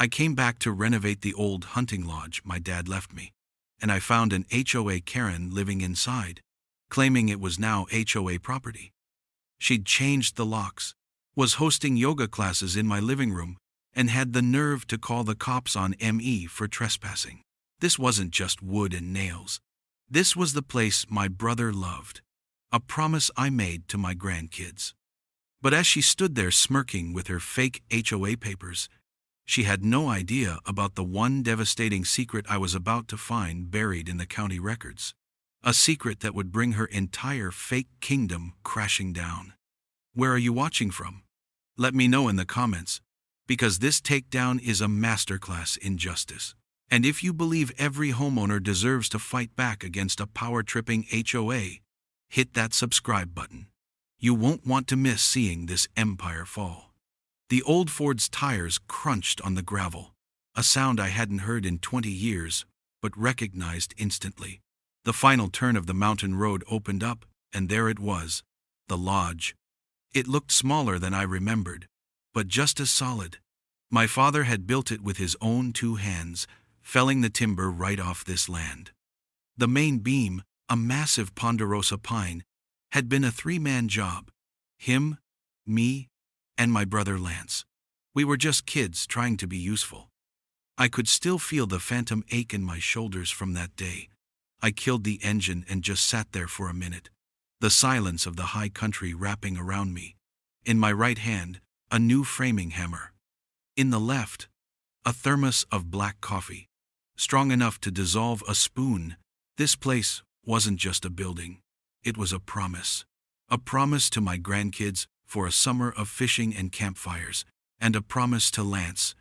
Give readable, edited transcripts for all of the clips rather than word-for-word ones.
I came back to renovate the old hunting lodge my dad left me, and I found an HOA Karen living inside, claiming it was now HOA property. She'd changed the locks, was hosting yoga classes in my living room, and had the nerve to call the cops on me for trespassing. This wasn't just wood and nails. This was the place my brother loved, a promise I made to my grandkids. But as she stood there smirking with her fake HOA papers, she had no idea about the one devastating secret I was about to find buried in the county records. A secret that would bring her entire fake kingdom crashing down. Where are you watching from? Let me know in the comments, because this takedown is a masterclass in justice. And if you believe every homeowner deserves to fight back against a power-tripping HOA, hit that subscribe button. You won't want to miss seeing this empire fall. The old Ford's tires crunched on the gravel, a sound I hadn't heard in 20 years, but recognized instantly. The final turn of the mountain road opened up, and there it was, the lodge. It looked smaller than I remembered, but just as solid. My father had built it with his own 2 hands, felling the timber right off this land. The main beam, a massive ponderosa pine, had been a 3-man job. Him, me, and my brother Lance. We were just kids trying to be useful. I could still feel the phantom ache in my shoulders from that day. I killed the engine and just sat there for a minute, the silence of the high country wrapping around me. In my right hand, a new framing hammer. In the left, a thermos of black coffee, strong enough to dissolve a spoon. This place wasn't just a building. It was a promise. A promise to my grandkids for a summer of fishing and campfires, and a promise to Lance.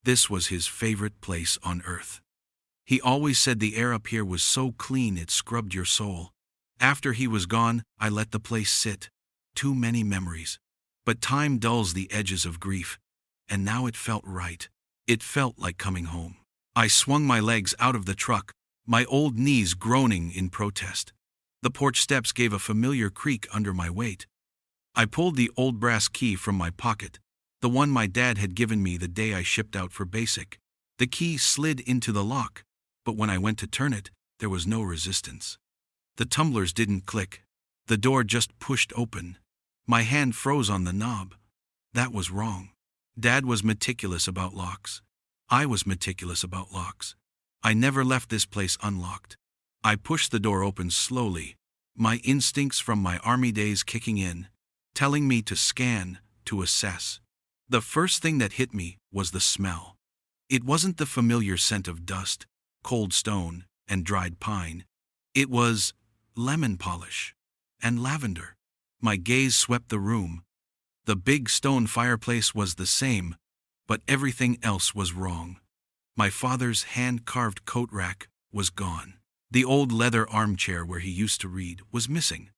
This was his favorite place on earth. He always said the air up here was so clean it scrubbed your soul. After he was gone, I let the place sit. Too many memories. But time dulls the edges of grief, and now it felt right. It felt like coming home. I swung my legs out of the truck, my old knees groaning in protest. The porch steps gave a familiar creak under my weight. I pulled the old brass key from my pocket, the one my dad had given me the day I shipped out for basic. The key slid into the lock, but when I went to turn it, there was no resistance. The tumblers didn't click. The door just pushed open. My hand froze on the knob. That was wrong. Dad was meticulous about locks. I was meticulous about locks. I never left this place unlocked. I pushed the door open slowly, my instincts from my army days kicking in, telling me to scan, to assess. The first thing that hit me was the smell. It wasn't the familiar scent of dust, cold stone, and dried pine. It was lemon polish and lavender. My gaze swept the room. The big stone fireplace was the same, but everything else was wrong. My father's hand-carved coat rack was gone. The old leather armchair where he used to read was missing,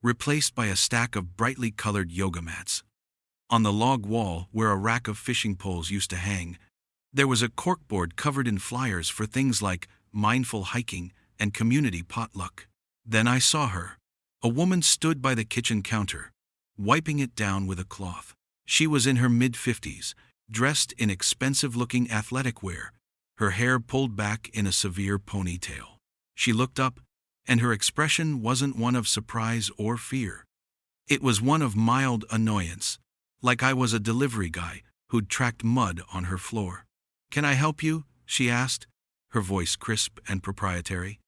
replaced by a stack of brightly colored yoga mats. On the log wall where a rack of fishing poles used to hang, there was a corkboard covered in flyers for things like mindful hiking and community potluck. Then I saw her. A woman stood by the kitchen counter, wiping it down with a cloth. She was in her mid-50s, dressed in expensive-looking athletic wear, her hair pulled back in a severe ponytail. She looked up, and her expression wasn't one of surprise or fear. It was one of mild annoyance, like I was a delivery guy who'd tracked mud on her floor. "Can I help you?" she asked, her voice crisp and proprietary.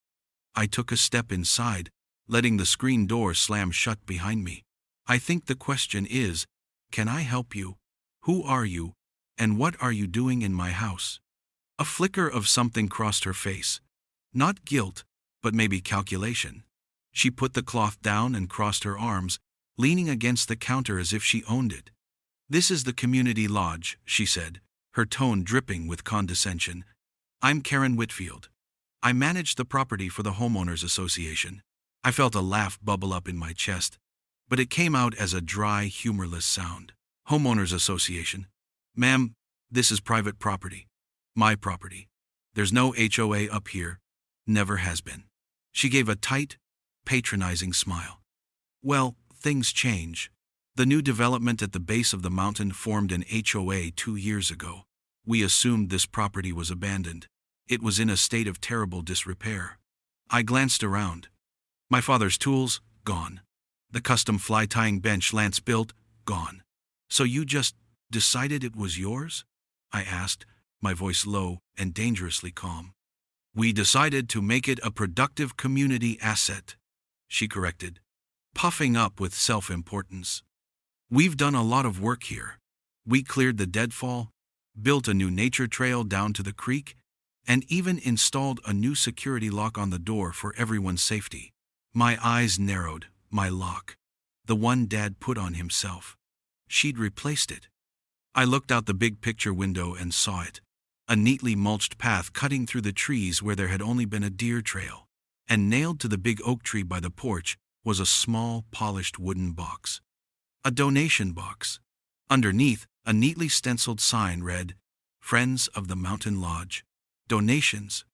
I took a step inside, letting the screen door slam shut behind me. I think the question is, can I help you? Who are you? And what are you doing in my house? A flicker of something crossed her face. Not guilt, but maybe calculation. She put the cloth down and crossed her arms, leaning against the counter as if she owned it. "This is the community lodge," she said, her tone dripping with condescension. "I'm Karen Whitfield. I manage the property for the homeowners association." I felt a laugh bubble up in my chest, but it came out as a dry, humorless sound. "Homeowners association? Ma'am, this is private property. My property. There's no HOA up here. Never has been." She gave a tight, patronizing smile. "Well, things change. The new development at the base of the mountain formed an HOA 2 years ago. We assumed this property was abandoned. It was in a state of terrible disrepair. I glanced around. My father's tools, gone. The custom fly-tying bench Lance built, gone. So you just decided it was yours? I asked, my voice low and dangerously calm. We decided to make it a productive community asset, she corrected, puffing up with self-importance. We've done a lot of work here. We cleared the deadfall, built a new nature trail down to the creek, and even installed a new security lock on the door for everyone's safety. My eyes narrowed. My lock. The one Dad put on himself. She'd replaced it. I looked out the big picture window and saw it. A neatly mulched path cutting through the trees where there had only been a deer trail. And nailed to the big oak tree by the porch was a small, polished wooden box. A donation box. Underneath, a neatly stenciled sign read, Friends of the Mountain Lodge. Donations.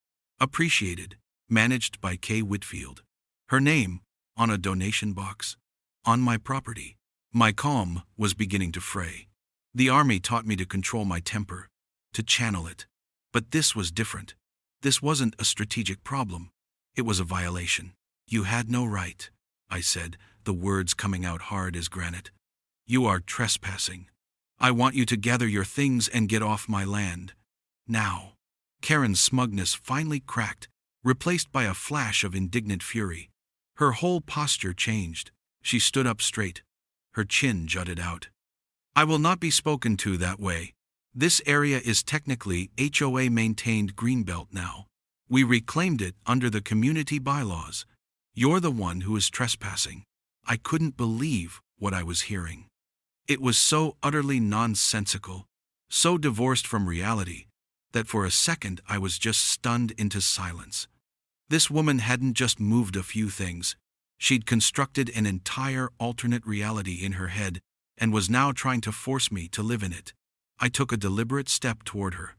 Appreciated. Managed by Kay Whitfield. Her name, on a donation box. On my property. My calm was beginning to fray. The army taught me to control my temper, to channel it. But this was different. This wasn't a strategic problem. It was a violation. You had no right, I said, the words coming out hard as granite. You are trespassing. I want you to gather your things and get off my land. Now. Karen's smugness finally cracked, replaced by a flash of indignant fury. Her whole posture changed. She stood up straight. Her chin jutted out. I will not be spoken to that way. This area is technically HOA-maintained greenbelt now. We reclaimed it under the community bylaws. You're the one who is trespassing. I couldn't believe what I was hearing. It was so utterly nonsensical, so divorced from reality, that for a second I was just stunned into silence. This woman hadn't just moved a few things. She'd constructed an entire alternate reality in her head and was now trying to force me to live in it. I took a deliberate step toward her.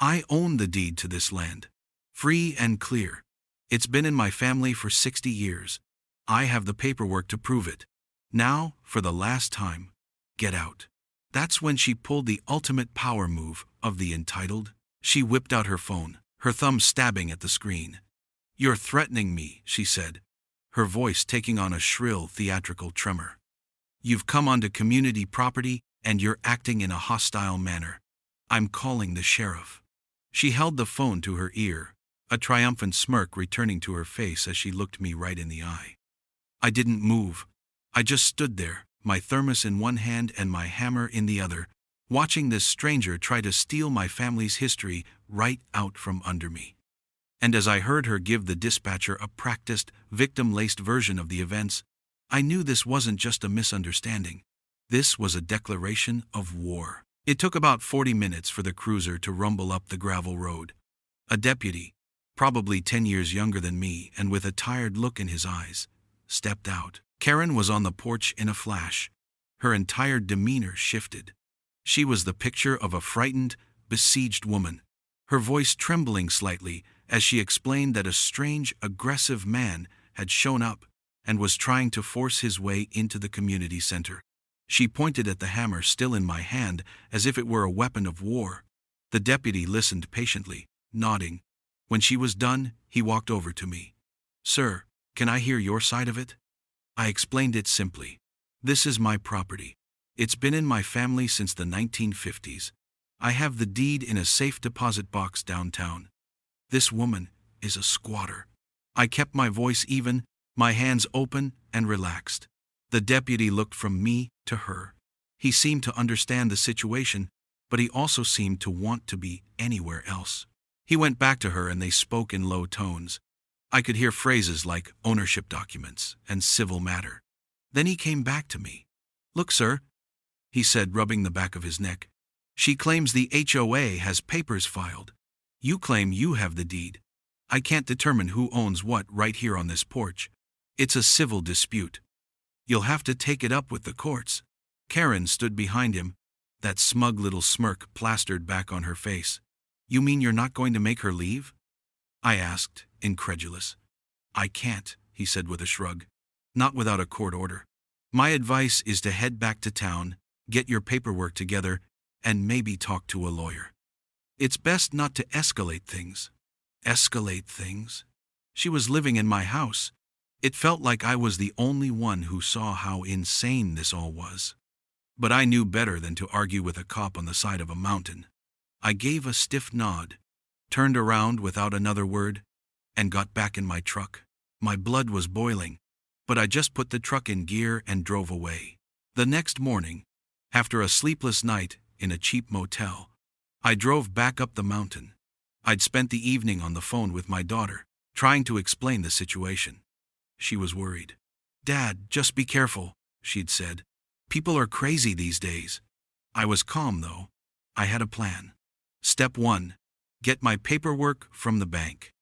I own the deed to this land. Free and clear. It's been in my family for 60 years. I have the paperwork to prove it. Now, for the last time, get out. That's when she pulled the ultimate power move of the entitled. She whipped out her phone, her thumb stabbing at the screen. You're threatening me, she said, her voice taking on a shrill theatrical tremor. You've come onto community property and you're acting in a hostile manner. I'm calling the sheriff. She held the phone to her ear, a triumphant smirk returning to her face as she looked me right in the eye. I didn't move. I just stood there, my thermos in one hand and my hammer in the other, watching this stranger try to steal my family's history right out from under me. And as I heard her give the dispatcher a practiced, victim-laced version of the events, I knew this wasn't just a misunderstanding. This was a declaration of war. It took about 40 minutes for the cruiser to rumble up the gravel road. A deputy, probably 10 years younger than me and with a tired look in his eyes, stepped out. Karen was on the porch in a flash. Her entire demeanor shifted. She was the picture of a frightened, besieged woman, her voice trembling slightly as she explained that a strange, aggressive man had shown up and was trying to force his way into the community center. She pointed at the hammer still in my hand as if it were a weapon of war. The deputy listened patiently, nodding. When she was done, he walked over to me. Sir, can I hear your side of it? I explained it simply. This is my property. It's been in my family since the 1950s. I have the deed in a safe deposit box downtown. This woman is a squatter. I kept my voice even, my hands open and relaxed. The deputy looked from me to her. He seemed to understand the situation, but he also seemed to want to be anywhere else. He went back to her and they spoke in low tones. I could hear phrases like ownership documents and civil matter. Then he came back to me. Look, sir, he said, rubbing the back of his neck. She claims the HOA has papers filed. You claim you have the deed. I can't determine who owns what right here on this porch. It's a civil dispute. You'll have to take it up with the courts. Karen stood behind him, that smug little smirk plastered back on her face. You mean you're not going to make her leave? I asked, incredulous. I can't, he said with a shrug. Not without a court order. My advice is to head back to town, get your paperwork together, and maybe talk to a lawyer. It's best not to escalate things. Escalate things? She was living in my house. It felt like I was the only one who saw how insane this all was. But I knew better than to argue with a cop on the side of a mountain. I gave a stiff nod, turned around without another word, and got back in my truck. My blood was boiling, but I just put the truck in gear and drove away. The next morning, after a sleepless night in a cheap motel, I drove back up the mountain. I'd spent the evening on the phone with my daughter, trying to explain the situation. She was worried. "Dad, just be careful," she'd said. "People are crazy these days." I was calm, though. I had a plan. Step 1. Get my paperwork from the bank.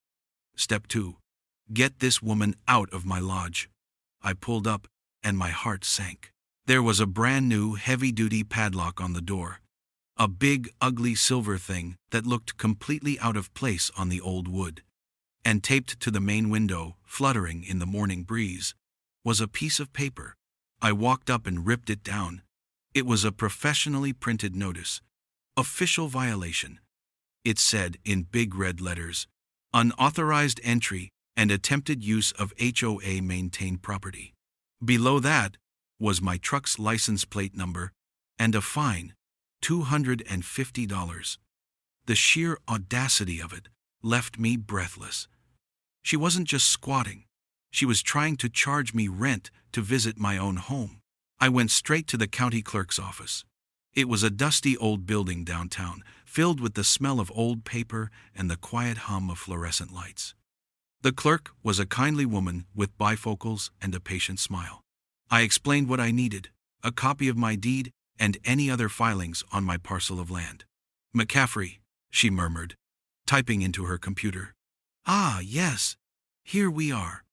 Step 2. Get this woman out of my lodge. I pulled up, and my heart sank. There was a brand new, heavy-duty padlock on the door. A big, ugly silver thing that looked completely out of place on the old wood. And taped to the main window, fluttering in the morning breeze, was a piece of paper. I walked up and ripped it down. It was a professionally printed notice. Official violation. It said in big red letters, "Unauthorized entry and attempted use of HOA maintained property." Below that was my truck's license plate number and a fine, $250. The sheer audacity of it left me breathless. She wasn't just squatting. She was trying to charge me rent to visit my own home. I went straight to the county clerk's office. It was a dusty old building downtown, filled with the smell of old paper and the quiet hum of fluorescent lights. The clerk was a kindly woman with bifocals and a patient smile. I explained what I needed: a copy of my deed and any other filings on my parcel of land. "McCaffrey," she murmured, typing into her computer. "Ah, yes. Here we are.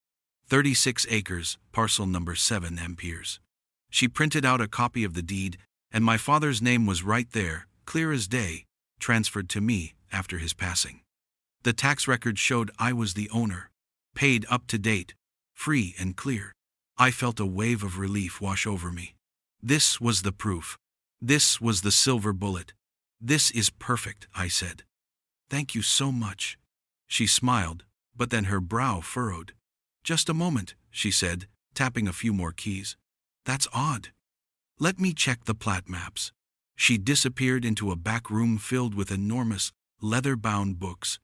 36 acres, parcel number 7 amperes. She printed out a copy of the deed, and my father's name was right there, clear as day, transferred to me after his passing. The tax record showed I was the owner, paid up to date, free and clear. I felt a wave of relief wash over me. This was the proof. This was the silver bullet. "This is perfect," I said. "Thank you so much." She smiled, but then her brow furrowed. "Just a moment," she said, tapping a few more keys. "That's odd. Let me check the plat maps." She disappeared into a back room filled with enormous, leather-bound books.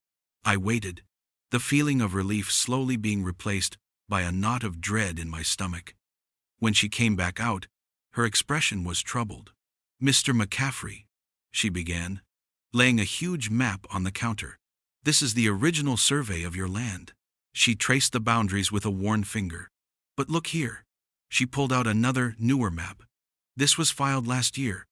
I waited, the feeling of relief slowly being replaced by a knot of dread in my stomach. When she came back out, her expression was troubled. "Mr. McCaffrey," she began, laying a huge map on the counter. "This is the original survey of your land." She traced the boundaries with a worn finger. "But look here." She pulled out another, newer map. "This was filed last year.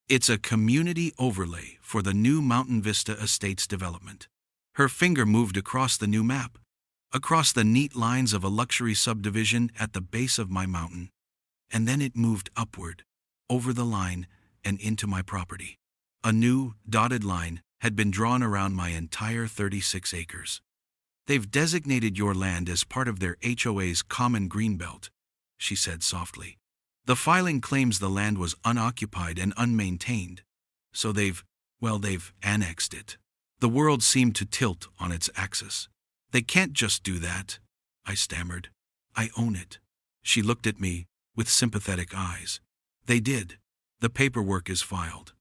It's a community overlay for the new Mountain Vista Estates development." Her finger moved across the new map, across the neat lines of a luxury subdivision at the base of my mountain. And then it moved upward, over the line, and into my property. A new, dotted line had been drawn around my entire 36 acres. "They've designated your land as part of their HOA's common greenbelt," she said softly. "The filing claims the land was unoccupied and unmaintained, so they've annexed it." The world seemed to tilt on its axis. "They can't just do that," I stammered. "I own it." She looked at me with sympathetic eyes. "They did. The paperwork is filed.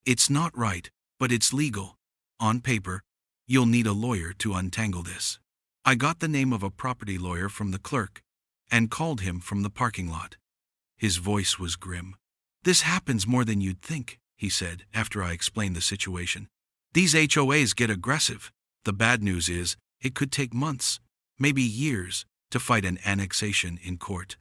It's not right, but it's legal. On paper, you'll need a lawyer to untangle this." I got the name of a property lawyer from the clerk and called him from the parking lot. His voice was grim. "This happens more than you'd think," he said after I explained the situation. "These HOAs get aggressive. The bad news is, it could take months, maybe years, to fight an annexation in court.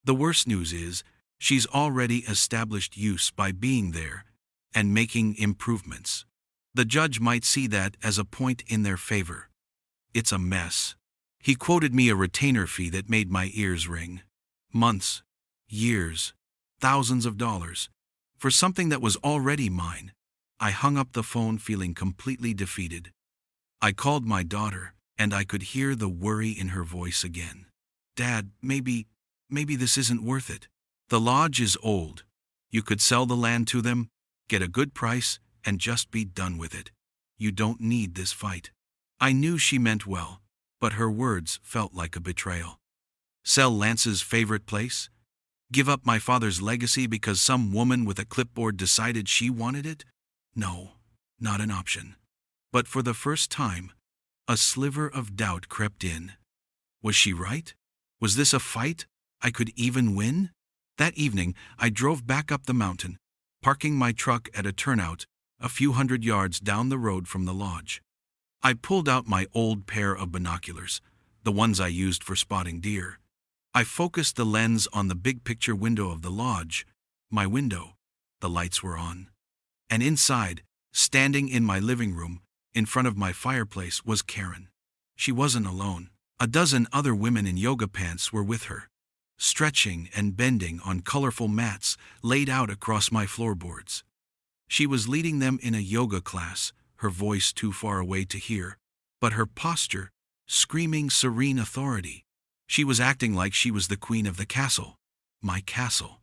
The worst news is, she's already established use by being there and making improvements. The judge might see that as a point in their favor. It's a mess." He quoted me a retainer fee that made my ears ring. Months, years, thousands of dollars, for something that was already mine. I hung up the phone feeling completely defeated. I called my daughter, and I could hear the worry in her voice again. "Dad, maybe this isn't worth it. The lodge is old. You could sell the land to them, get a good price, and just be done with it." You don't need this fight." I knew she meant well, but her words felt like a betrayal. Sell Lance's favorite place? Give up my father's legacy because some woman with a clipboard decided she wanted it? No, not an option. But for the first time, a sliver of doubt crept in. Was she right? Was this a fight I could even win? That evening, I drove back up the mountain, parking my truck at a turnout a few hundred yards down the road from the lodge. I pulled out my old pair of binoculars, the ones I used for spotting deer. I focused the lens on the big picture window of the lodge, my window. The lights were on. And inside, standing in my living room, in front of my fireplace, was Karen. She wasn't alone. A dozen other women in yoga pants were with her, stretching and bending on colorful mats laid out across my floorboards. She was leading them in a yoga class, her voice too far away to hear, but her posture screaming serene authority. She was acting like she was the queen of the castle, my castle.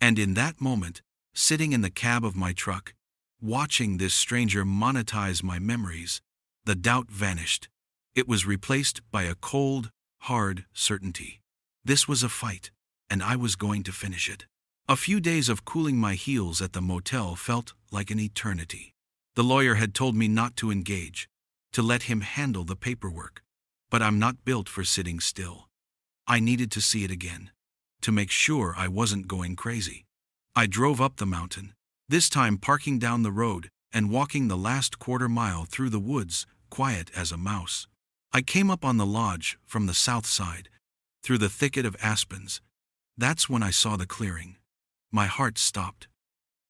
And in that moment, sitting in the cab of my truck, watching this stranger monetize my memories, the doubt vanished. It was replaced by a cold, hard certainty. This was a fight, and I was going to finish it. A few days of cooling my heels at the motel felt like an eternity. The lawyer had told me not to engage, to let him handle the paperwork. But I'm not built for sitting still. I needed to see it again, to make sure I wasn't going crazy. I drove up the mountain, this time parking down the road and walking the last quarter mile through the woods, quiet as a mouse. I came up on the lodge from the south side, through the thicket of aspens. That's when I saw the clearing. My heart stopped.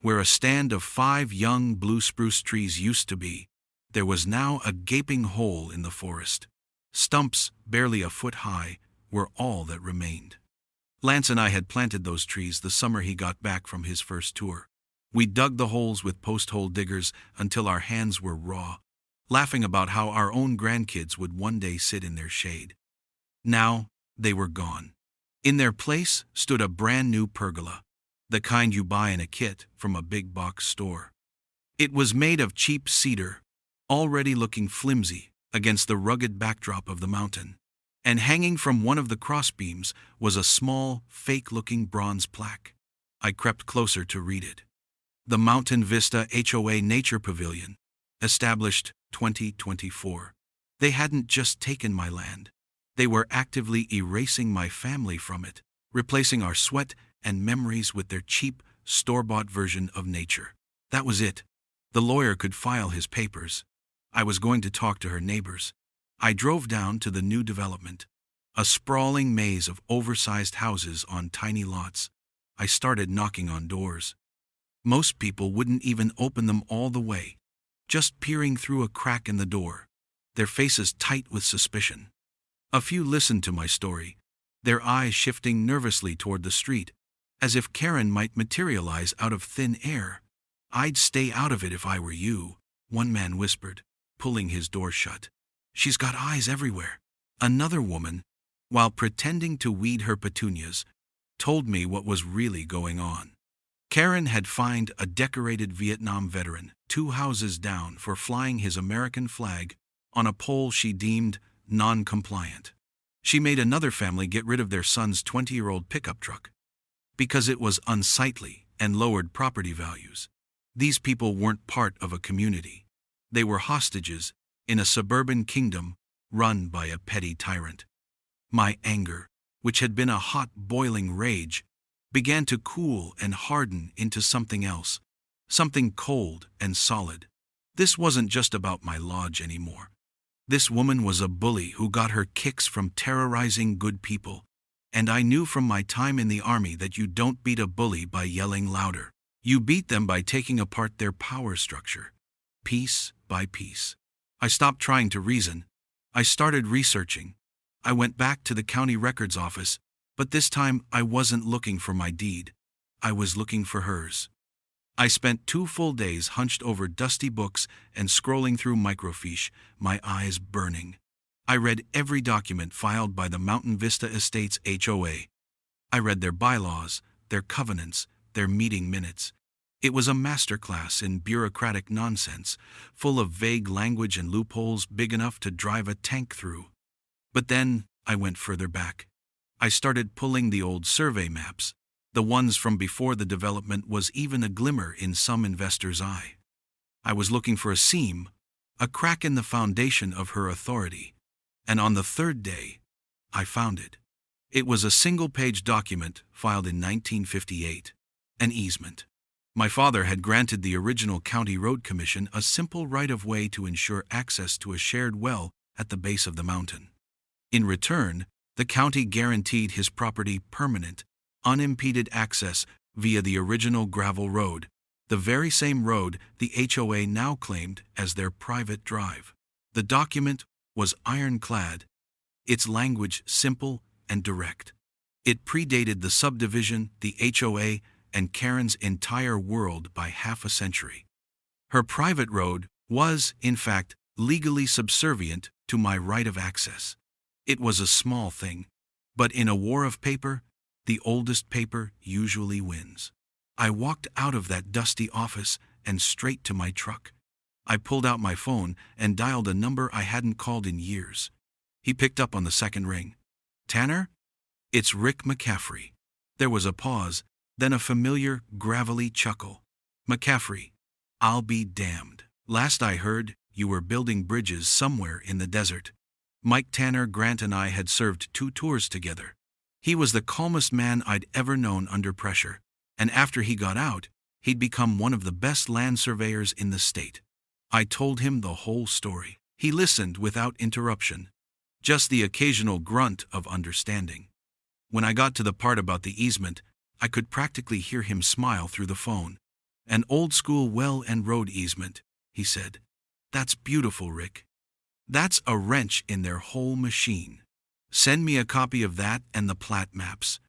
Where a stand of 5 young blue spruce trees used to be, there was now a gaping hole in the forest. Stumps, barely a foot high, were all that remained. Lance and I had planted those trees the summer he got back from his first tour. We dug the holes with post-hole diggers until our hands were raw, laughing about how our own grandkids would one day sit in their shade. Now, they were gone. In their place stood a brand new pergola, the kind you buy in a kit from a big box store. It was made of cheap cedar, already looking flimsy against the rugged backdrop of the mountain. And hanging from one of the crossbeams was a small, fake-looking bronze plaque. I crept closer to read it. The Mountain Vista HOA Nature Pavilion, established 2024. They hadn't just taken my land. They were actively erasing my family from it, replacing our sweat and memories with their cheap, store-bought version of nature. That was it. The lawyer could file his papers. I was going to talk to her neighbors. I drove down to the new development, a sprawling maze of oversized houses on tiny lots. I started knocking on doors. Most people wouldn't even open them all the way, just peering through a crack in the door, their faces tight with suspicion. A few listened to my story, their eyes shifting nervously toward the street, as if Karen might materialize out of thin air. "I'd stay out of it if I were you," one man whispered, pulling his door shut. "She's got eyes everywhere." Another woman, while pretending to weed her petunias, told me what was really going on. Karen had fined a decorated Vietnam veteran 2 houses down for flying his American flag on a pole she deemed non-compliant. She made another family get rid of their son's 20-year-old pickup truck because it was unsightly and lowered property values. These people weren't part of a community. They were hostages in a suburban kingdom run by a petty tyrant. My anger, which had been a hot, boiling rage, began to cool and harden into something else, something cold and solid. This wasn't just about my lodge anymore. This woman was a bully who got her kicks from terrorizing good people, and I knew from my time in the army that you don't beat a bully by yelling louder. You beat them by taking apart their power structure, piece by piece. I stopped trying to reason. I started researching. I went back to the county records office, but this time I wasn't looking for my deed. I was looking for hers. I spent 2 full days hunched over dusty books and scrolling through microfiche, my eyes burning. I read every document filed by the Mountain Vista Estates HOA. I read their bylaws, their covenants, their meeting minutes. It was a masterclass in bureaucratic nonsense, full of vague language and loopholes big enough to drive a tank through. But then I went further back. I started pulling the old survey maps, the ones from before the development was even a glimmer in some investor's eye. I was looking for a seam, a crack in the foundation of her authority, and on the third day, I found it. It was a single-page document filed in 1958, an easement. My father had granted the original County Road Commission a simple right-of-way to ensure access to a shared well at the base of the mountain. In return, the county guaranteed his property permanent, unimpeded access via the original gravel road, the very same road the HOA now claimed as their private drive. The document was ironclad, its language simple and direct. It predated the subdivision, the HOA, and Karen's entire world by half a century. Her private road was, in fact, legally subservient to my right of access. It was a small thing, but in a war of paper, the oldest paper usually wins. I walked out of that dusty office and straight to my truck. I pulled out my phone and dialed a number I hadn't called in years. He picked up on the second ring. "Tanner? It's Rick McCaffrey." There was a pause, then a familiar, gravelly chuckle. "McCaffrey, I'll be damned. Last I heard, you were building bridges somewhere in the desert." Mike Tanner Grant and I had served 2 tours together. He was the calmest man I'd ever known under pressure, and after he got out, he'd become one of the best land surveyors in the state. I told him the whole story. He listened without interruption, just the occasional grunt of understanding. When I got to the part about the easement, I could practically hear him smile through the phone. "An old-school well and road easement," he said. "That's beautiful, Rick. That's a wrench in their whole machine. Send me a copy of that and the plat maps.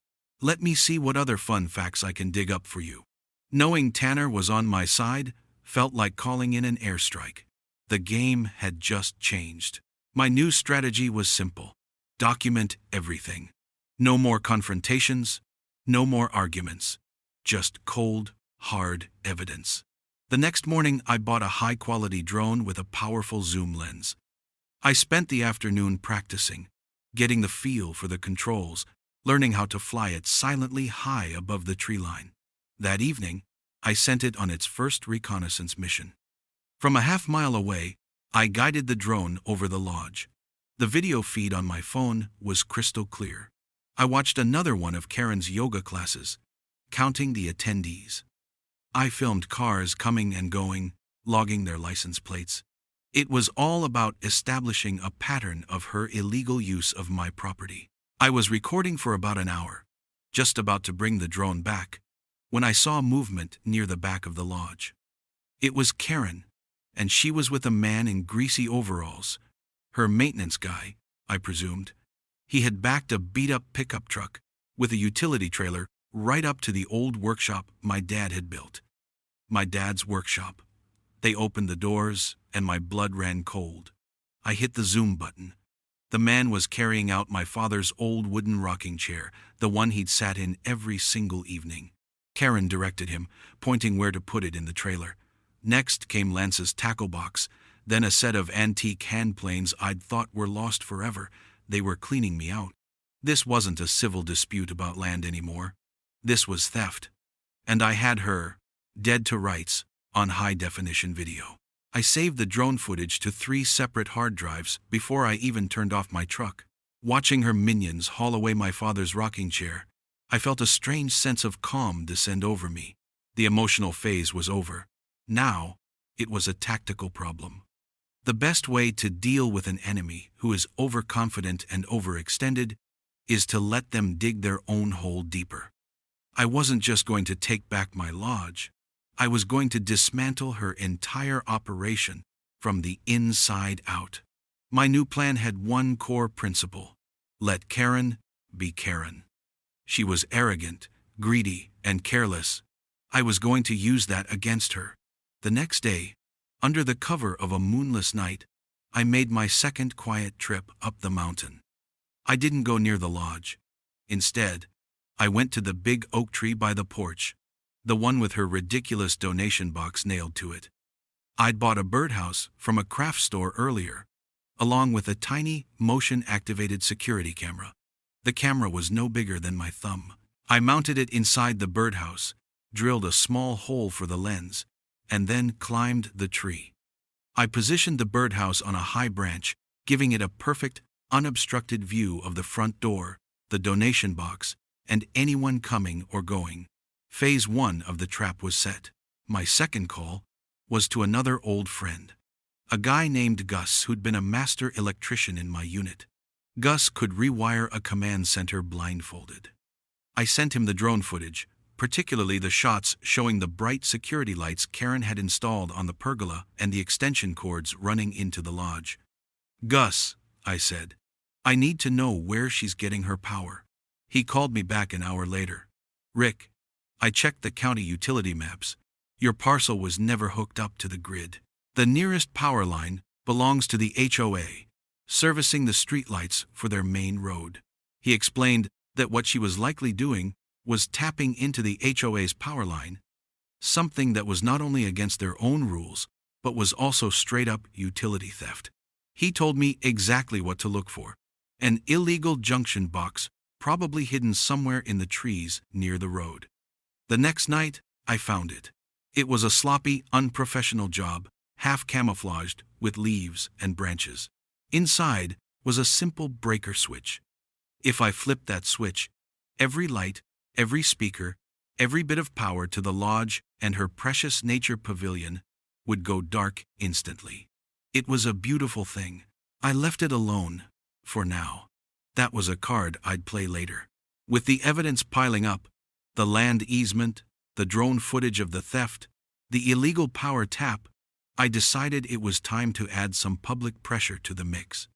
Let me see what other fun facts I can dig up for you." Knowing Tanner was on my side felt like calling in an airstrike. The game had just changed. My new strategy was simple. Document everything. No more confrontations, no more arguments. Just cold, hard evidence. The next morning, I bought a high-quality drone with a powerful zoom lens. I spent the afternoon practicing, getting the feel for the controls, learning how to fly it silently high above the tree line. That evening, I sent it on its first reconnaissance mission. From a half-mile away, I guided the drone over the lodge. The video feed on my phone was crystal clear. I watched another one of Karen's yoga classes, counting the attendees. I filmed cars coming and going, logging their license plates. It was all about establishing a pattern of her illegal use of my property. I was recording for about an hour, just about to bring the drone back, when I saw movement near the back of the lodge. It was Karen, and she was with a man in greasy overalls. Her maintenance guy, I presumed. He had backed a beat-up pickup truck with a utility trailer right up to the old workshop my dad had built. My dad's workshop. They opened the doors, and my blood ran cold. I hit the zoom button. The man was carrying out my father's old wooden rocking chair, the one he'd sat in every single evening. Karen directed him, pointing where to put it in the trailer. Next came Lance's tackle box, then a set of antique hand planes I'd thought were lost forever. They were cleaning me out. This wasn't a civil dispute about land anymore. This was theft. And I had her, dead to rights, on high-definition video. I saved the drone footage to 3 separate hard drives before I even turned off my truck. Watching her minions haul away my father's rocking chair, I felt a strange sense of calm descend over me. The emotional phase was over. Now, it was a tactical problem. The best way to deal with an enemy who is overconfident and overextended is to let them dig their own hole deeper. I wasn't just going to take back my lodge. I was going to dismantle her entire operation from the inside out. My new plan had one core principle: let Karen be Karen. She was arrogant, greedy, and careless. I was going to use that against her. The next day, under the cover of a moonless night, I made my second quiet trip up the mountain. I didn't go near the lodge. Instead, I went to the big oak tree by the porch. the one with her ridiculous donation box nailed to it. I'd bought a birdhouse from a craft store earlier, along with a tiny, motion-activated security camera. The camera was no bigger than my thumb. I mounted it inside the birdhouse, drilled a small hole for the lens, and then climbed the tree. I positioned the birdhouse on a high branch, giving it a perfect, unobstructed view of the front door, the donation box, and anyone coming or going. Phase 1 of the trap was set. My second call was to another old friend, a guy named Gus who'd been a master electrician in my unit. Gus could rewire a command center blindfolded. I sent him the drone footage, particularly the shots showing the bright security lights Karen had installed on the pergola and the extension cords running into the lodge. "Gus," I said, "I need to know where she's getting her power." He called me back an hour later. "Rick, I checked the county utility maps. Your parcel was never hooked up to the grid. The nearest power line belongs to the HOA, servicing the streetlights for their main road." He explained that what she was likely doing was tapping into the HOA's power line, something that was not only against their own rules, but was also straight-up utility theft. He told me exactly what to look for: an illegal junction box, probably hidden somewhere in the trees near the road. The next night, I found it. It was a sloppy, unprofessional job, half camouflaged with leaves and branches. Inside was a simple breaker switch. If I flipped that switch, every light, every speaker, every bit of power to the lodge and her precious nature pavilion would go dark instantly. It was a beautiful thing. I left it alone, for now. That was a card I'd play later. With the evidence piling up, the land easement, the drone footage of the theft, the illegal power tap, I decided it was time to add some public pressure to the mix.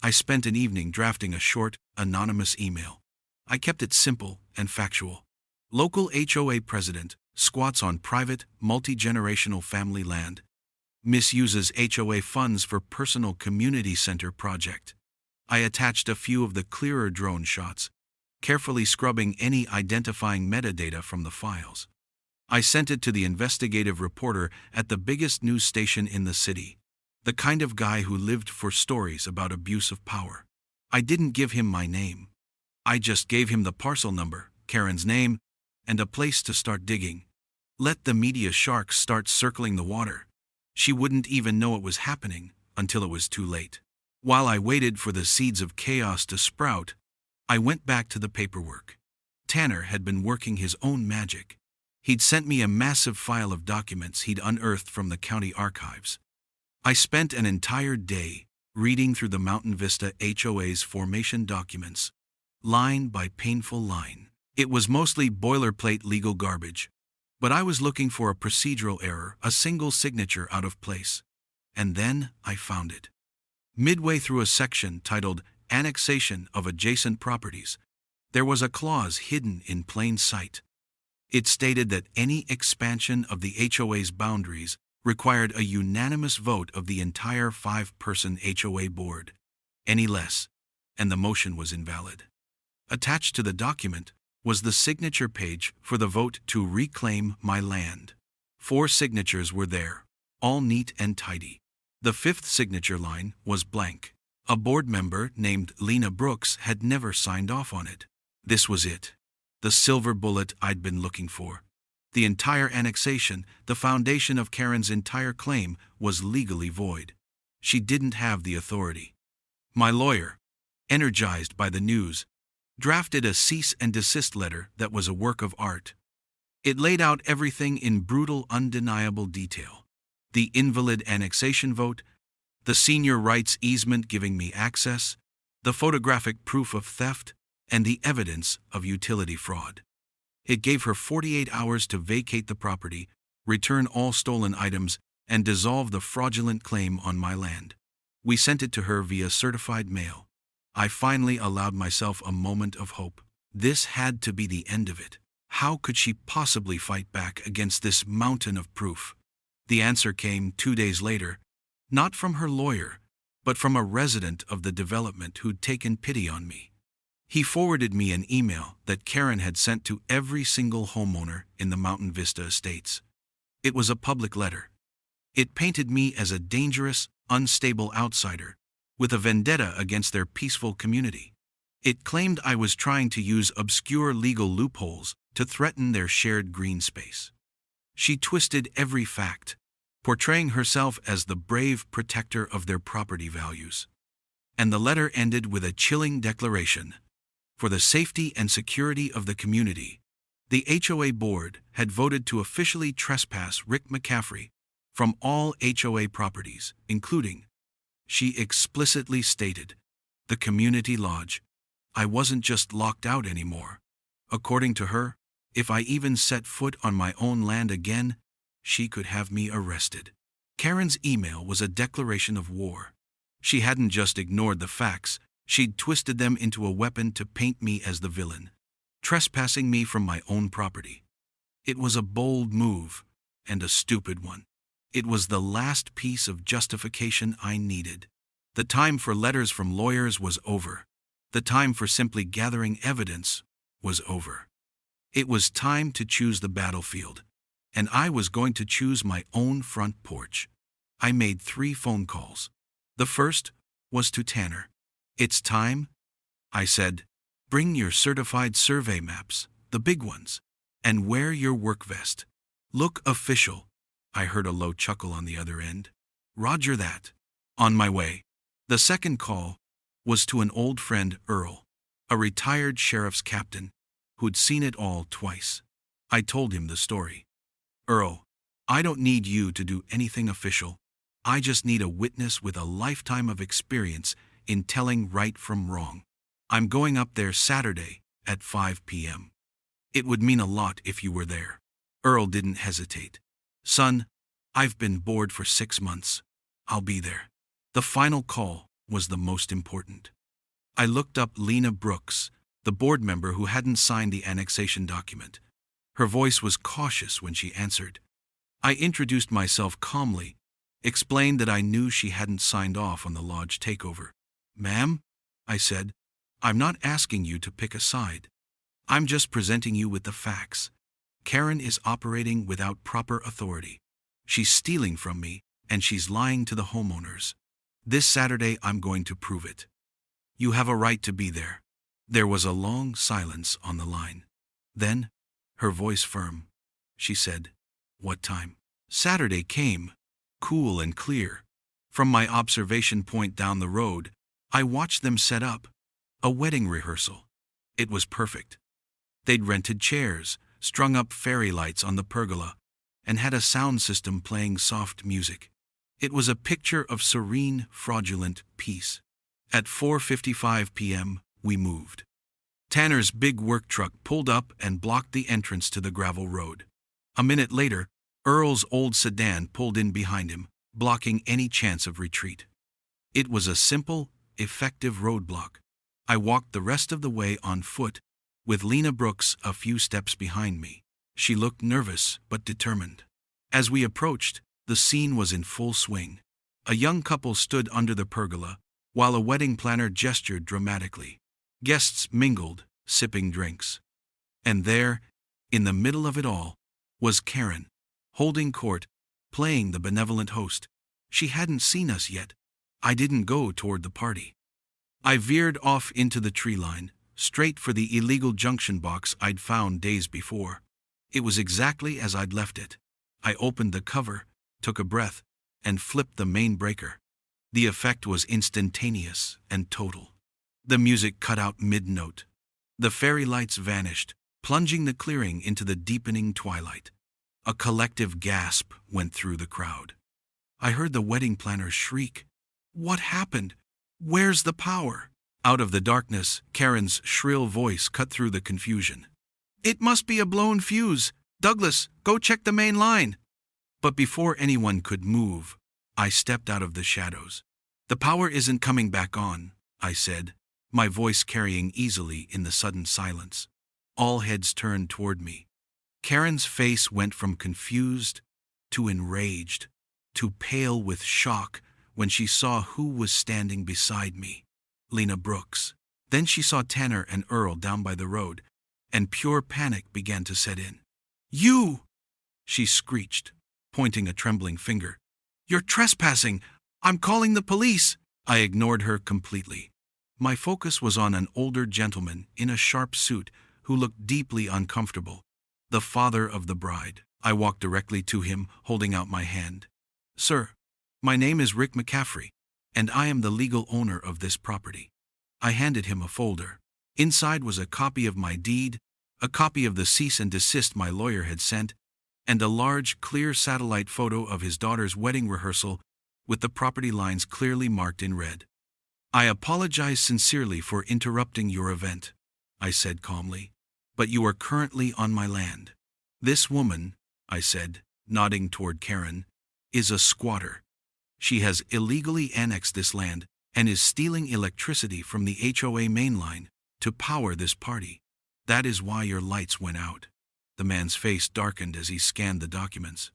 I spent an evening drafting a short, anonymous email. I kept it simple and factual. Local HOA president squats on private, multi-generational family land. Misuses HOA funds for personal community center project. I attached a few of the clearer drone shots, carefully scrubbing any identifying metadata from the files. I sent it to the investigative reporter at the biggest news station in the city, the kind of guy who lived for stories about abuse of power. I didn't give him my name. I just gave him the parcel number, Karen's name, and a place to start digging. Let the media sharks start circling the water. She wouldn't even know it was happening until it was too late. While I waited for the seeds of chaos to sprout, I went back to the paperwork. Tanner had been working his own magic. He'd sent me a massive file of documents he'd unearthed from the county archives. I spent an entire day reading through the Mountain Vista HOA's formation documents, line by painful line. It was mostly boilerplate legal garbage, but I was looking for a procedural error, a single signature out of place. And then I found it. Midway through a section titled Annexation of Adjacent Properties, there was a clause hidden in plain sight. It stated that any expansion of the HOA's boundaries required a unanimous vote of the entire 5-person HOA board. Any less, and the motion was invalid. Attached to the document was the signature page for the vote to reclaim my land. 4 signatures were there, all neat and tidy. The 5th signature line was blank. A board member named Lena Brooks had never signed off on it. This was it. The silver bullet I'd been looking for. The entire annexation, the foundation of Karen's entire claim, was legally void. She didn't have the authority. My lawyer, energized by the news, drafted a cease and desist letter that was a work of art. It laid out everything in brutal, undeniable detail. The invalid annexation vote, the senior rights easement giving me access, the photographic proof of theft, and the evidence of utility fraud. It gave her 48 hours to vacate the property, return all stolen items, and dissolve the fraudulent claim on my land. We sent it to her via certified mail. I finally allowed myself a moment of hope. This had to be the end of it. How could she possibly fight back against this mountain of proof? The answer came 2 days later, not from her lawyer, but from a resident of the development who'd taken pity on me. He forwarded me an email that Karen had sent to every single homeowner in the Mountain Vista estates. It was a public letter. It painted me as a dangerous, unstable outsider, with a vendetta against their peaceful community. It claimed I was trying to use obscure legal loopholes to threaten their shared green space. She twisted every fact, portraying herself as the brave protector of their property values. And the letter ended with a chilling declaration. For the safety and security of the community, the HOA board had voted to officially trespass Rick McCaffrey from all HOA properties, including, she explicitly stated, the community lodge. I wasn't just locked out anymore. According to her, if I even set foot on my own land again, she could have me arrested. Karen's email was a declaration of war. She hadn't just ignored the facts, she'd twisted them into a weapon to paint me as the villain, trespassing me from my own property. It was a bold move, and a stupid one. It was the last piece of justification I needed. The time for letters from lawyers was over. The time for simply gathering evidence was over. It was time to choose the battlefield, and I was going to choose my own front porch. I made 3 phone calls. The first was to Tanner. It's time, I said. Bring your certified survey maps, the big ones, and wear your work vest. Look official. I heard a low chuckle on the other end. Roger that. On my way. The second call was to an old friend, Earl, a retired sheriff's captain who'd seen it all twice. I told him the story. Earl, I don't need you to do anything official. I just need a witness with a lifetime of experience in telling right from wrong. I'm going up there Saturday at 5 p.m. It would mean a lot if you were there. Earl didn't hesitate. Son, I've been bored for 6 months. I'll be there. The final call was the most important. I looked up Lena Brooks, the board member who hadn't signed the annexation document. Her voice was cautious when she answered. I introduced myself calmly, explained that I knew she hadn't signed off on the lodge takeover. Ma'am, I said, I'm not asking you to pick a side. I'm just presenting you with the facts. Karen is operating without proper authority. She's stealing from me, and she's lying to the homeowners. This Saturday I'm going to prove it. You have a right to be there. There was a long silence on the line. Then, her voice firm, she said, What time? Saturday came, cool and clear. From my observation point down the road, I watched them set up. A wedding rehearsal. It was perfect. They'd rented chairs, strung up fairy lights on the pergola, and had a sound system playing soft music. It was a picture of serene, fraudulent peace. At 4:55 p.m., we moved. Tanner's big work truck pulled up and blocked the entrance to the gravel road. A minute later, Earl's old sedan pulled in behind him, blocking any chance of retreat. It was a simple, effective roadblock. I walked the rest of the way on foot, with Lena Brooks a few steps behind me. She looked nervous but determined. As we approached, the scene was in full swing. A young couple stood under the pergola, while a wedding planner gestured dramatically. Guests mingled, sipping drinks. And there, in the middle of it all, was Karen, holding court, playing the benevolent host. She hadn't seen us yet. I didn't go toward the party. I veered off into the tree line, straight for the illegal junction box I'd found days before. It was exactly as I'd left it. I opened the cover, took a breath, and flipped the main breaker. The effect was instantaneous and total. The music cut out mid-note. The fairy lights vanished, plunging the clearing into the deepening twilight. A collective gasp went through the crowd. I heard the wedding planner shriek, "What happened? Where's the power?" Out of the darkness, Karen's shrill voice cut through the confusion. "It must be a blown fuse. Douglas, go check the main line." But before anyone could move, I stepped out of the shadows. "The power isn't coming back on," I said, my voice carrying easily in the sudden silence. All heads turned toward me. Karen's face went from confused to enraged, to pale with shock when she saw who was standing beside me. Lena Brooks. Then she saw Tanner and Earl down by the road, and pure panic began to set in. "You!" she screeched, pointing a trembling finger. "You're trespassing! I'm calling the police!" I ignored her completely. My focus was on an older gentleman in a sharp suit who looked deeply uncomfortable. The father of the bride. I walked directly to him, holding out my hand. "Sir, my name is Rick McCaffrey, and I am the legal owner of this property." I handed him a folder. Inside was a copy of my deed, a copy of the cease and desist my lawyer had sent, and a large, clear satellite photo of his daughter's wedding rehearsal with the property lines clearly marked in red. "I apologize sincerely for interrupting your event," I said calmly, "but you are currently on my land. This woman," I said, nodding toward Karen, "is a squatter. She has illegally annexed this land and is stealing electricity from the HOA main line to power this party. That is why your lights went out." The man's face darkened as he scanned the documents.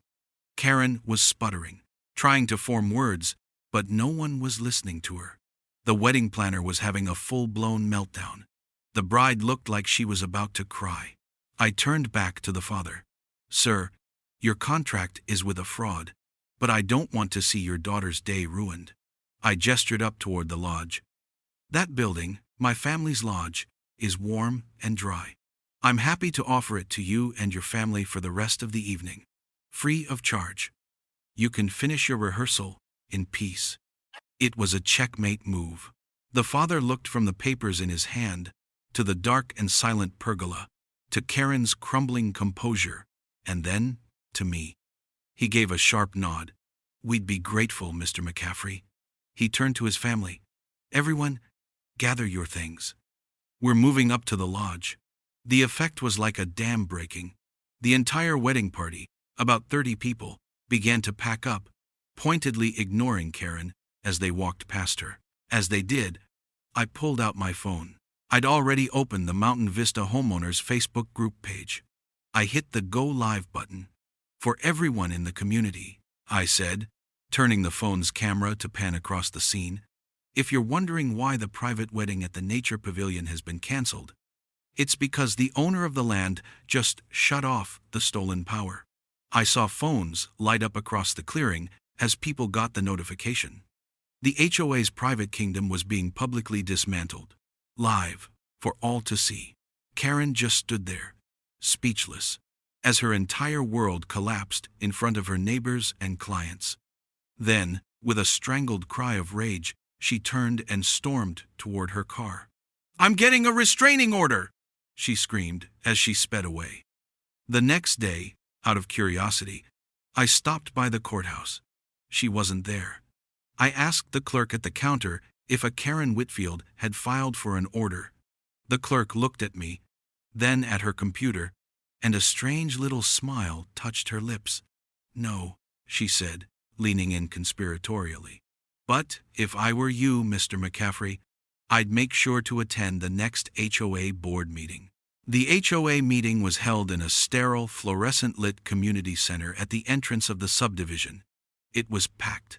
Karen was sputtering, trying to form words, but no one was listening to her. The wedding planner was having a full-blown meltdown. The bride looked like she was about to cry. I turned back to the father. "Sir, your contract is with a fraud, but I don't want to see your daughter's day ruined." I gestured up toward the lodge. "That building, my family's lodge, is warm and dry. I'm happy to offer it to you and your family for the rest of the evening, free of charge. You can finish your rehearsal in peace." It was a checkmate move. The father looked from the papers in his hand to the dark and silent pergola, to Karen's crumbling composure, and then to me. He gave a sharp nod. "We'd be grateful, Mr. McCaffrey." He turned to his family. "Everyone, gather your things. We're moving up to the lodge." The effect was like a dam breaking. The entire wedding party, about 30 people, began to pack up, pointedly ignoring Karen as they walked past her. As they did, I pulled out my phone. I'd already opened the Mountain Vista Homeowners Facebook group page. I hit the Go Live button. "For everyone in the community," I said, turning the phone's camera to pan across the scene. "If you're wondering why the private wedding at the Nature Pavilion has been canceled, it's because the owner of the land just shut off the stolen power." I saw phones light up across the clearing as people got the notification. The HOA's private kingdom was being publicly dismantled, live, for all to see. Karen just stood there, speechless, as her entire world collapsed in front of her neighbors and clients. Then, with a strangled cry of rage, she turned and stormed toward her car. "I'm getting a restraining order!" she screamed as she sped away. The next day, out of curiosity, I stopped by the courthouse. She wasn't there. I asked the clerk at the counter if a Karen Whitfield had filed for an order. The clerk looked at me, then at her computer, and a strange little smile touched her lips. "No," she said, leaning in conspiratorially. "But if I were you, Mr. McCaffrey, I'd make sure to attend the next HOA board meeting." The HOA meeting was held in a sterile, fluorescent-lit community center at the entrance of the subdivision. It was packed.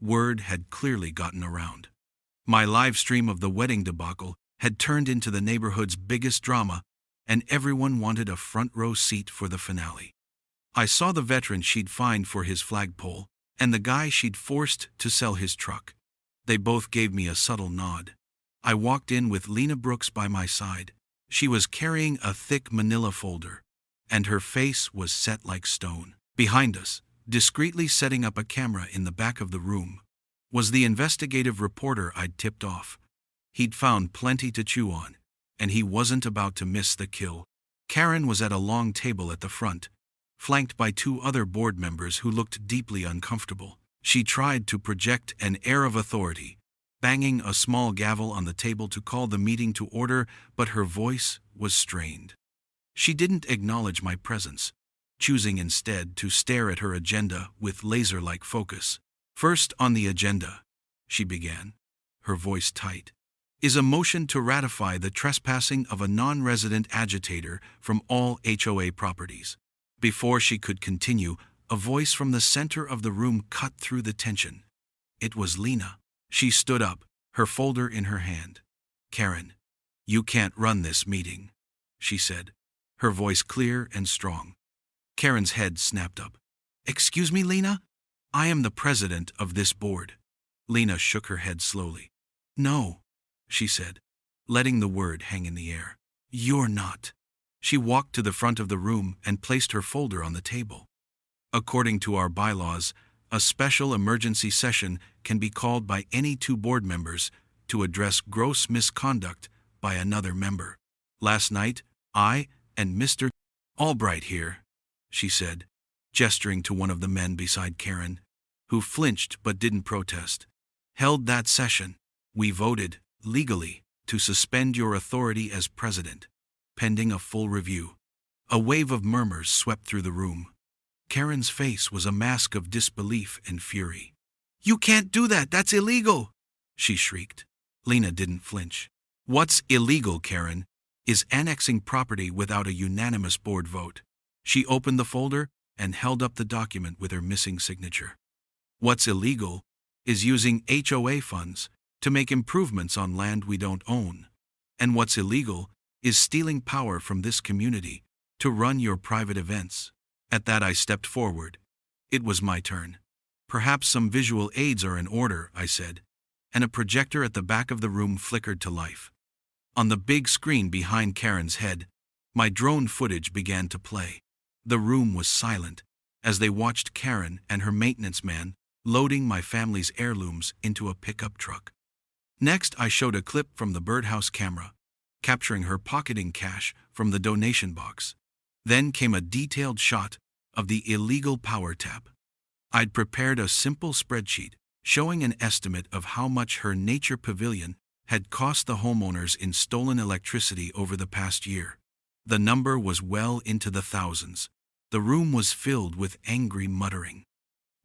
Word had clearly gotten around. My live stream of the wedding debacle had turned into the neighborhood's biggest drama, and everyone wanted a front-row seat for the finale. I saw the veteran she'd fined for his flagpole, and the guy she'd forced to sell his truck. They both gave me a subtle nod. I walked in with Lena Brooks by my side. She was carrying a thick manila folder, and her face was set like stone. Behind us, discreetly setting up a camera in the back of the room, was the investigative reporter I'd tipped off. He'd found plenty to chew on, and he wasn't about to miss the kill. Karen was at a long table at the front, flanked by 2 other board members who looked deeply uncomfortable. She tried to project an air of authority, banging a small gavel on the table to call the meeting to order, but her voice was strained. She didn't acknowledge my presence, choosing instead to stare at her agenda with laser-like focus. "First on the agenda," she began, her voice tight, "is a motion to ratify the trespassing of a non-resident agitator from all HOA properties." Before she could continue, a voice from the center of the room cut through the tension. It was Lena. She stood up, her folder in her hand. "Karen, "You can't run this meeting," she said, her voice clear and strong. Karen's head snapped up. "Excuse me, Lena? I am the president of this board." Lena shook her head slowly. "No," she said, letting the word hang in the air. "You're not." She walked to the front of the room and placed her folder on the table. "According to our bylaws, a special emergency session can be called by any two board members to address gross misconduct by another member. Last night, I and Mr. Albright here," she said, gesturing to one of the men beside Karen, who flinched but didn't protest, "held that session. We voted, legally, to suspend your authority as president, pending a full review." A wave of murmurs swept through the room. Karen's face was a mask of disbelief and fury. "You can't do that, that's illegal!" she shrieked. Lena didn't flinch. "What's illegal, Karen, is annexing property without a unanimous board vote." She opened the folder and held up the document with her missing signature. "What's illegal is using HOA funds to make improvements on land we don't own. And what's illegal is stealing power from this community to run your private events." At that I stepped forward. It was my turn. "Perhaps some visual aids are in order," I said, and a projector at the back of the room flickered to life. On the big screen behind Karen's head, my drone footage began to play. The room was silent as they watched Karen and her maintenance man loading my family's heirlooms into a pickup truck. Next, I showed a clip from the birdhouse camera, capturing her pocketing cash from the donation box. Then came a detailed shot of the illegal power tap. I'd prepared a simple spreadsheet showing an estimate of how much her nature pavilion had cost the homeowners in stolen electricity over the past year. The number was well into the thousands. The room was filled with angry muttering.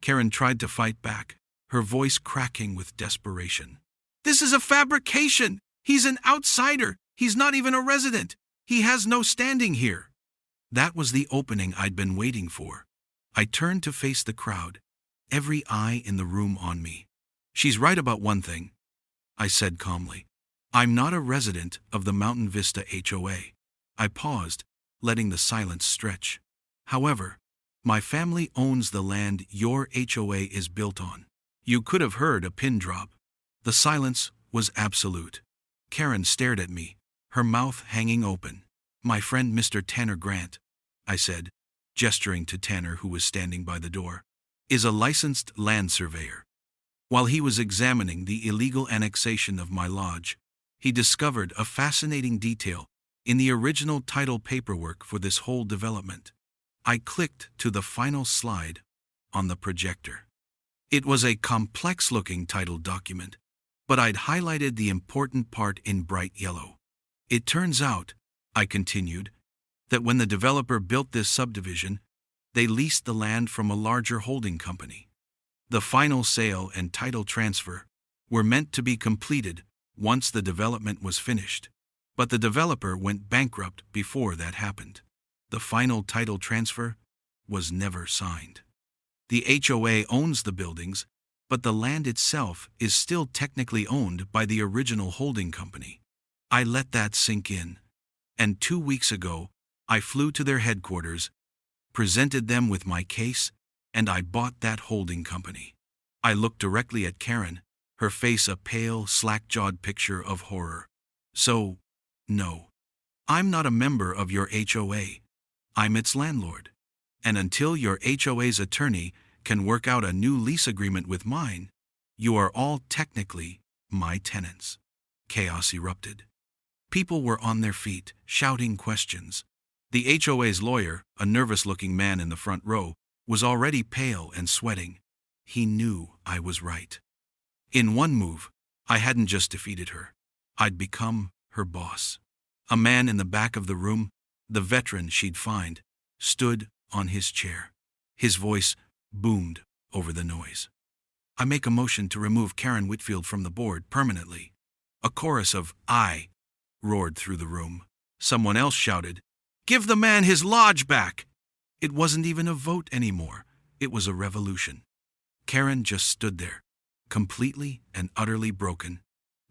Karen tried to fight back, her voice cracking with desperation. "This is a fabrication! He's an outsider! He's not even a resident! He has no standing here!" That was the opening I'd been waiting for. I turned to face the crowd, every eye in the room on me. "She's right about one thing," I said calmly. "I'm not a resident of the Mountain Vista HOA." I paused, letting the silence stretch. "However, my family owns the land your HOA is built on." You could have heard a pin drop. The silence was absolute. Karen stared at me, her mouth hanging open. "My friend Mr. Tanner Grant," I said, gesturing to Tanner who was standing by the door, "is a licensed land surveyor. While he was examining the illegal annexation of my lodge, he discovered a fascinating detail in the original title paperwork for this whole development." I clicked to the final slide on the projector. It was a complex-looking title document, but I'd highlighted the important part in bright yellow. "It turns out," I continued, "that when the developer built this subdivision, they leased the land from a larger holding company. The final sale and title transfer were meant to be completed once the development was finished, but the developer went bankrupt before that happened. The final title transfer was never signed. The HOA owns the buildings, but the land itself is still technically owned by the original holding company." I let that sink in, and 2 weeks ago, I flew to their headquarters, presented them with my case, and I bought that holding company. I looked directly at Karen, her face a pale, slack-jawed picture of horror. "So, no. I'm not a member of your HOA. I'm its landlord. And until your HOA's attorney can work out a new lease agreement with mine, you are all technically my tenants." Chaos erupted. People were on their feet, shouting questions. The HOA's lawyer, a nervous-looking man in the front row, was already pale and sweating. He knew I was right. In one move, I hadn't just defeated her. I'd become her boss. A man in the back of the room, the veteran she'd fined, stood on his chair. His voice boomed over the noise. "I make a motion to remove Karen Whitfield from the board permanently." A chorus of "I" roared through the room. Someone else shouted, "Give the man his lodge back!" It wasn't even a vote anymore. It was a revolution. Karen just stood there, completely and utterly broken,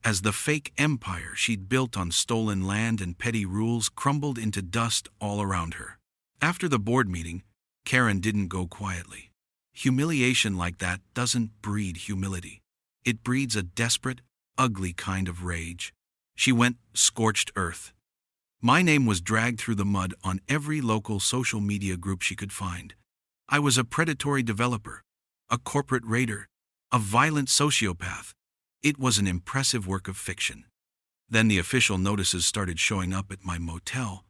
as the fake empire she'd built on stolen land and petty rules crumbled into dust all around her. After the board meeting, Karen didn't go quietly. Humiliation like that doesn't breed humility. It breeds a desperate, ugly kind of rage. She went scorched earth. My name was dragged through the mud on every local social media group she could find. I was a predatory developer, a corporate raider, a violent sociopath. It was an impressive work of fiction. Then the official notices started showing up at my motel,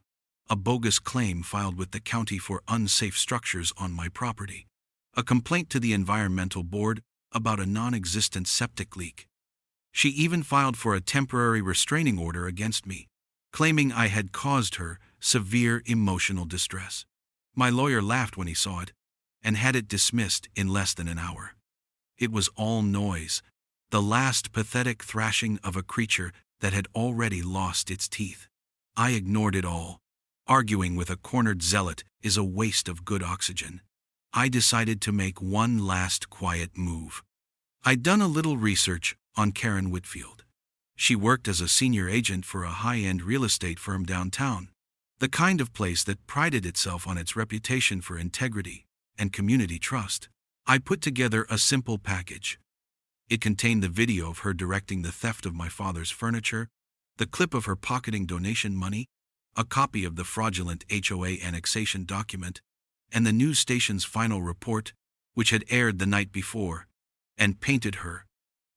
a bogus claim filed with the county for unsafe structures on my property, a complaint to the environmental board about a non-existent septic leak. She even filed for a temporary restraining order against me, claiming I had caused her severe emotional distress. My lawyer laughed when he saw it, and had it dismissed in less than an hour. It was all noise, the last pathetic thrashing of a creature that had already lost its teeth. I ignored it all. Arguing with a cornered zealot is a waste of good oxygen. I decided to make one last quiet move. I'd done a little research on Karen Whitfield. She worked as a senior agent for a high-end real estate firm downtown, the kind of place that prided itself on its reputation for integrity and community trust. I put together a simple package. It contained the video of her directing the theft of my father's furniture, the clip of her pocketing donation money, a copy of the fraudulent HOA annexation document, and the news station's final report, which had aired the night before, and painted her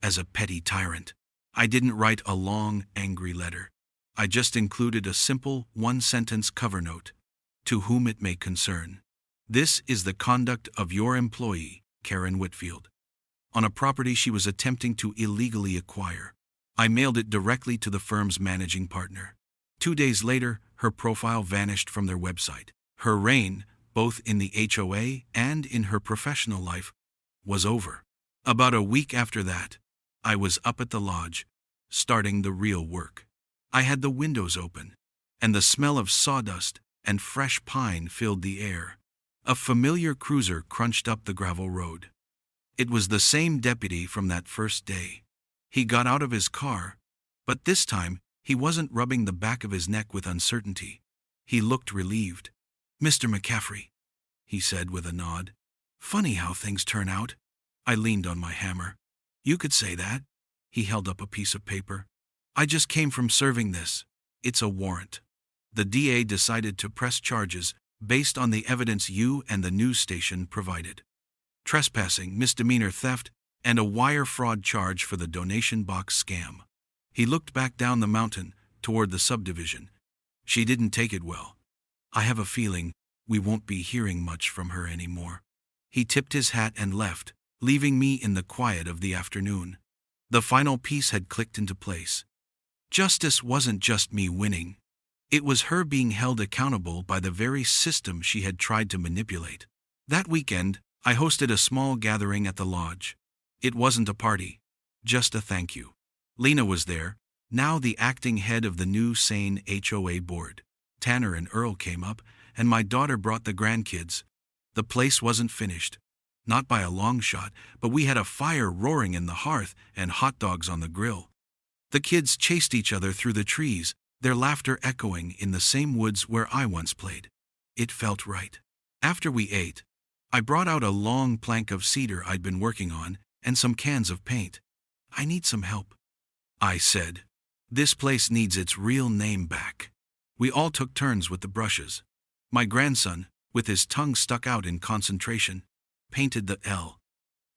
as a petty tyrant. I didn't write a long, angry letter. I just included a simple, one-sentence cover note. To whom it may concern. This is the conduct of your employee, Karen Whitfield, on a property she was attempting to illegally acquire. I mailed it directly to the firm's managing partner. 2 days later, her profile vanished from their website. Her reign, both in the HOA and in her professional life, was over. About a week after that, I was up at the lodge, starting the real work. I had the windows open, and the smell of sawdust and fresh pine filled the air. A familiar cruiser crunched up the gravel road. It was the same deputy from that first day. He got out of his car, but this time he wasn't rubbing the back of his neck with uncertainty. He looked relieved. "Mr. McCaffrey," he said with a nod. "Funny how things turn out." I leaned on my hammer. "You could say that." He held up a piece of paper. "I just came from serving this. It's a warrant. The DA decided to press charges based on the evidence you and the news station provided. Trespassing, misdemeanor theft, and a wire fraud charge for the donation box scam." He looked back down the mountain toward the subdivision. "She didn't take it well. I have a feeling we won't be hearing much from her anymore." He tipped his hat and left, leaving me in the quiet of the afternoon. The final piece had clicked into place. Justice wasn't just me winning. It was her being held accountable by the very system she had tried to manipulate. That weekend, I hosted a small gathering at the lodge. It wasn't a party, just a thank you. Lena was there, now the acting head of the new sane HOA board. Tanner and Earl came up, and my daughter brought the grandkids. The place wasn't finished. Not by a long shot, but we had a fire roaring in the hearth and hot dogs on the grill. The kids chased each other through the trees, their laughter echoing in the same woods where I once played. It felt right. After we ate, I brought out a long plank of cedar I'd been working on and some cans of paint. "I need some help," I said. "This place needs its real name back." We all took turns with the brushes. My grandson, with his tongue stuck out in concentration, painted the L.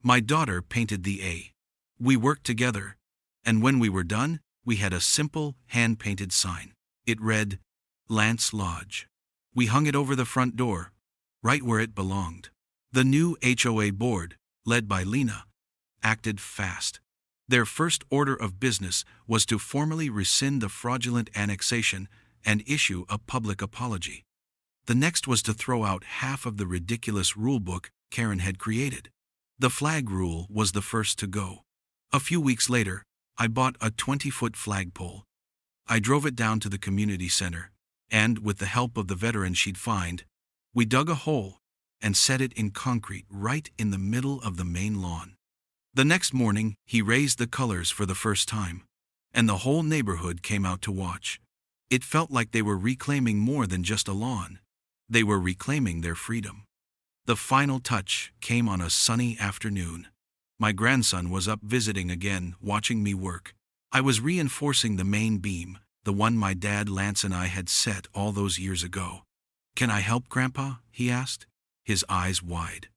My daughter painted the A. We worked together, and when we were done, we had a simple, hand-painted sign. It read, "Lance Lodge." We hung it over the front door, right where it belonged. The new HOA board, led by Lena, acted fast. Their first order of business was to formally rescind the fraudulent annexation and issue a public apology. The next was to throw out half of the ridiculous rulebook Karen had created. The flag rule was the first to go. A few weeks later, I bought a 20-foot flagpole. I drove it down to the community center, and, with the help of the veteran she'd find, we dug a hole and set it in concrete right in the middle of the main lawn. The next morning, he raised the colors for the first time. and the whole neighborhood came out to watch. It felt like they were reclaiming more than just a lawn. They were reclaiming their freedom. The final touch came on a sunny afternoon. My grandson was up visiting again, watching me work. I was reinforcing the main beam, the one my dad Lance and I had set all those years ago. "Can I help, Grandpa?" he asked, his eyes wide.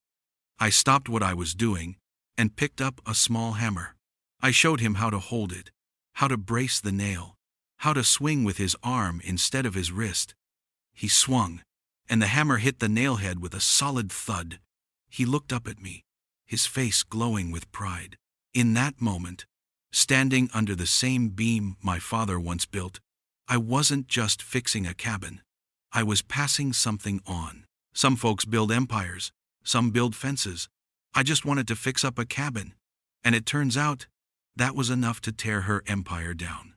I stopped what I was doing and picked up a small hammer. I showed him how to hold it, how to brace the nail, how to swing with his arm instead of his wrist. He swung, and the hammer hit the nailhead with a solid thud. He looked up at me, his face glowing with pride. In that moment, standing under the same beam my father once built, I wasn't just fixing a cabin. I was passing something on. Some folks build empires, some build fences. I just wanted to fix up a cabin, and it turns out that was enough to tear her empire down.